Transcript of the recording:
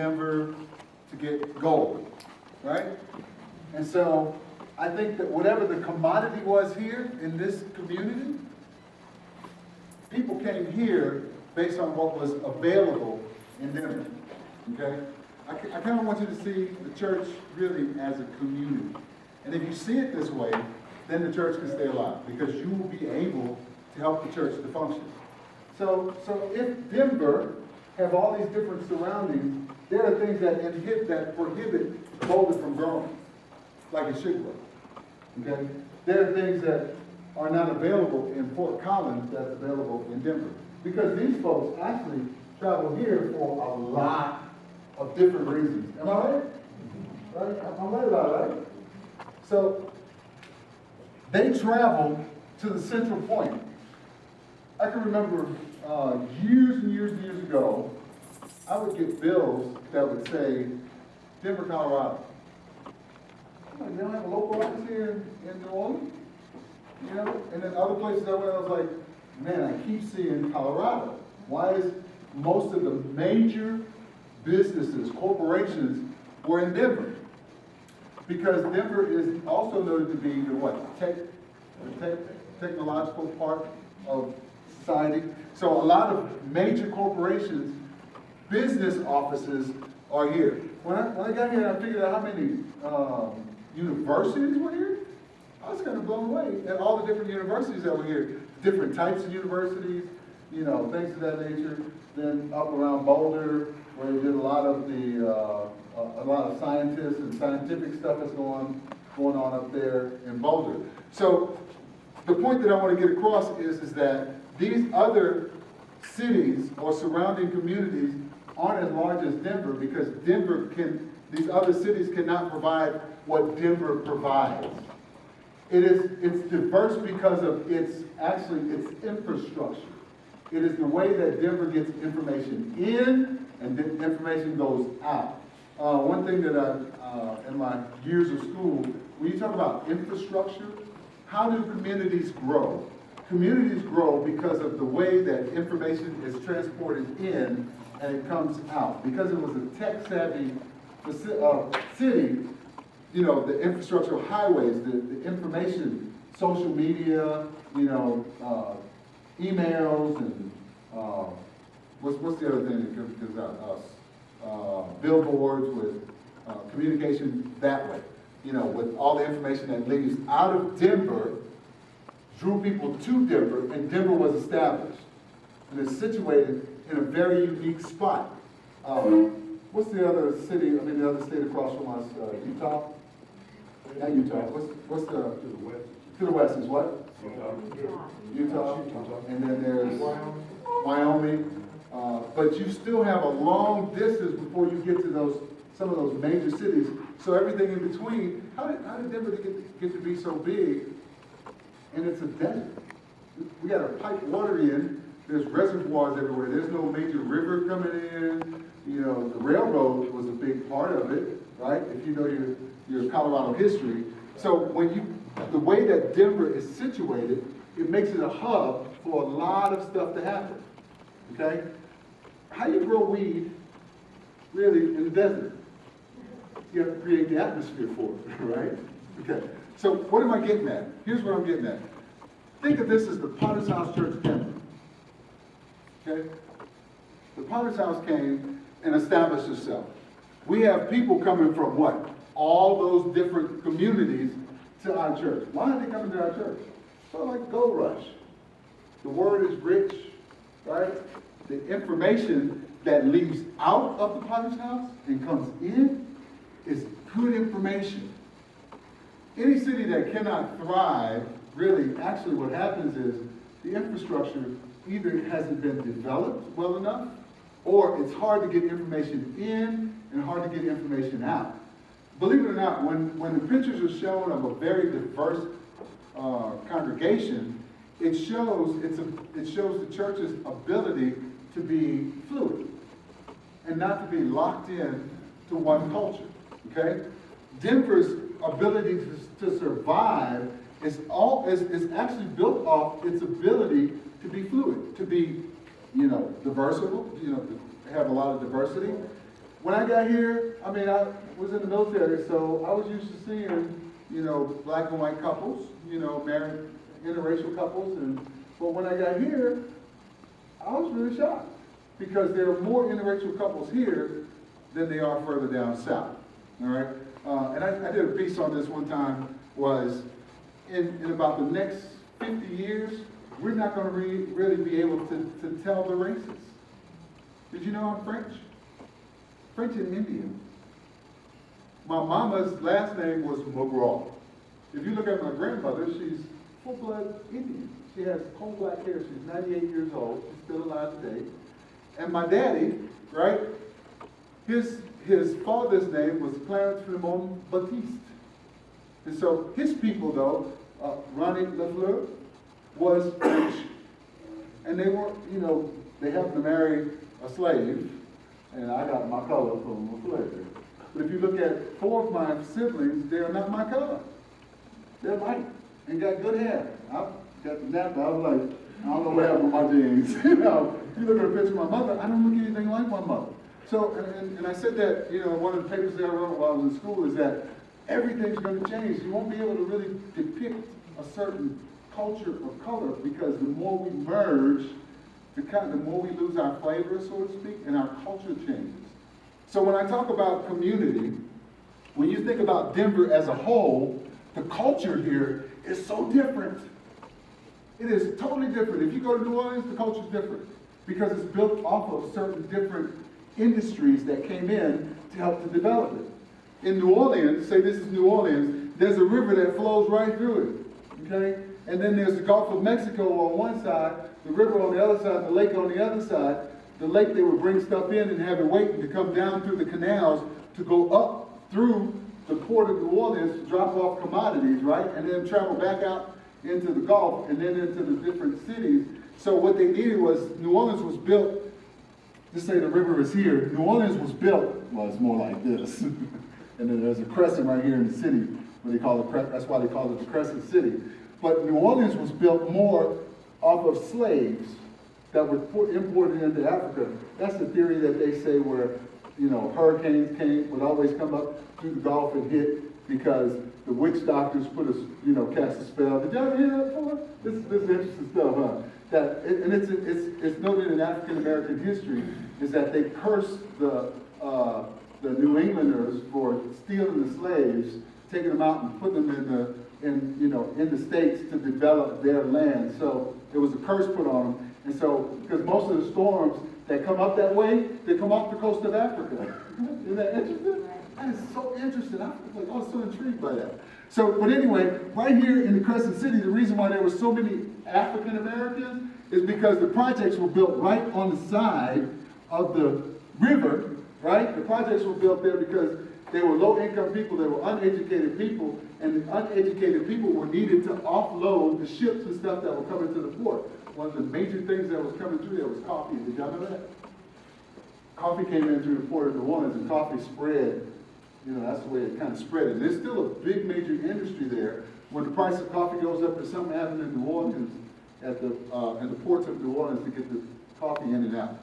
Denver to get gold, right? And so I think that whatever the commodity was here in this community, people came here based on what was available in Denver, okay? I kind of want you to see the church really as a community. And if you see it this way, then the church can stay alive because you will be able to help the church to function. So if Denver have all these different surroundings, there are things that prohibit Boulder from growing like it should grow. Okay? There are things that are not available in Fort Collins that's available in Denver. Because these folks actually travel here for a lot of different reasons. Am I right? Right? I'm right about it, right? So they travel to the central point. I can remember years and years and years ago, I would get bills that would say, Denver, Colorado. I'm like, they don't have a local office here in New Orleans? You know? And then other places I went, I was like, man, I keep seeing Colorado. Why is most of the major businesses, corporations, were in Denver? Because Denver is also noted to be the what? Technological part of society. So a lot of major corporations, business offices are here. When I got here, I figured out how many universities were here. I was kind of blown away at all the different universities that were here. Different types of universities, you know, things of that nature. Then up around Boulder, where you did a lot of scientists and scientific stuff that's going on up there in Boulder. So the point that I want to get across is that these other cities or surrounding communities aren't as large as Denver because these other cities cannot provide what Denver provides. It's diverse because of its infrastructure. It is the way that Denver gets information in and then information goes out. One thing that in my years of school, when you talk about infrastructure, how do communities grow? Communities grow because of the way that information is transported in and it comes out. Because it was a tech-savvy city, you know, the infrastructural highways, the information, social media, you know, emails, and what's the other thing that comes out? Billboards with communication that way. You know, with all the information that leaves out of Denver, drew people to Denver, and Denver was established. And it's situated in a very unique spot. What's the other city, the other state across from us? Utah? Not Utah. What's the... To the west. To the west is what? Utah. And then there's Wyoming. But you still have a long distance before you get to some of those major cities. So everything in between, how did Denver get to be so big? And it's a desert. We got to pipe water in. There's reservoirs everywhere. There's no major river coming in. You know, the railroad was a big part of it, right? If you know your Colorado history. So the way that Denver is situated, it makes it a hub for a lot of stuff to happen. Okay? How do you grow weed, really, in the desert? You have to create the atmosphere for it, right? Okay. So what am I getting at? Here's what I'm getting at. Think of this as the Potter's House Church of Denver. Okay? The Potter's House came and established itself. We have people coming from what? All those different communities to our church. Why are they coming to our church? So like Gold Rush. The word is rich, right? The information that leaves out of the Potter's House and comes in is good information. Any city that cannot thrive, really, actually what happens is the infrastructure either hasn't been developed well enough, or it's hard to get information in and hard to get information out. Believe it or not, when the pictures are shown of a very diverse congregation, it shows the church's ability to be fluid and not to be locked in to one culture. Okay? Denver's ability to survive is actually built off its ability to be fluid, to be, you know, diversible, you know, to have a lot of diversity. when I got here, I mean, I was in the military, so I was used to seeing, you know, black and white couples, you know, married interracial couples, but when I got here, I was really shocked because there are more interracial couples here than they are further down south. All right, and I did a piece on this one time. Was in about the next 50 years, we're not going to really be able to tell the races. Did you know I'm French? French and Indian. My mama's last name was McGraw. If you look at my grandmother, she's full-blood Indian. She has coal black hair. She's 98 years old. She's still alive today. And my daddy, right, his father's name was Clarence Flemon Baptiste. And so his people, though, Ronnie Lafleur, was French. And they weren't, you know, they happened to marry a slave, and I got my color from Lafleur. But if you look at 4 of my siblings, they are not my color. They're white and got good hair. I got the nap, I was like, I don't know what happened with my genes. You know, you look at a picture of my mother, I don't look anything like my mother. So, and I said that, you know, one of the papers that I wrote while I was in school is that everything's going to change. You won't be able to really depict a certain culture or color because the more we merge, the more we lose our flavor, so to speak, and our culture changes. So when I talk about community, when you think about Denver as a whole, the culture here is so different. It is totally different. If you go to New Orleans, the culture is different because it's built off of certain different industries that came in to help to develop it. In New Orleans, say this is New Orleans, there's a river that flows right through it, okay? And then there's the Gulf of Mexico on one side, the river on the other side, the lake on the other side. The lake, they would bring stuff in and have it waiting to come down through the canals to go up through the port of New Orleans to drop off commodities, right? And then travel back out into the Gulf and then into the different cities. So what they did was, New Orleans was built, just say the river is here, New Orleans was built, well, it's more like this. And then there's a crescent right here in the city, what they call it, that's why they call it the Crescent City. But New Orleans was built more off of slaves that were imported into Africa. That's the theory that they say where, you know, hurricanes would always come up through the Gulf and hit because the witch doctors cast a spell. Did y'all ever hear that before? This is interesting stuff, huh? It's noted in African American history is that they cursed the New Englanders for stealing the slaves, taking them out and putting them in the states to develop their land. So there was a curse put on them. And so, because most of the storms that come up that way, they come off the coast of Africa. Isn't that interesting? That is so interesting. I was so intrigued by that. So, but anyway, right here in the Crescent City, the reason why there were so many African Americans is because the projects were built right on the side of the river, right? The projects were built there because they were low-income people, they were uneducated people, and the uneducated people were needed to offload the ships and stuff that were coming to the port. One of the major things that was coming through there was coffee. Did y'all know that? Coffee came in through the port of New Orleans, and coffee spread. You know, that's the way it kind of spread. And there's still a big major industry there. When the price of coffee goes up, there's something happening in New Orleans at the ports of New Orleans to get the coffee in and out.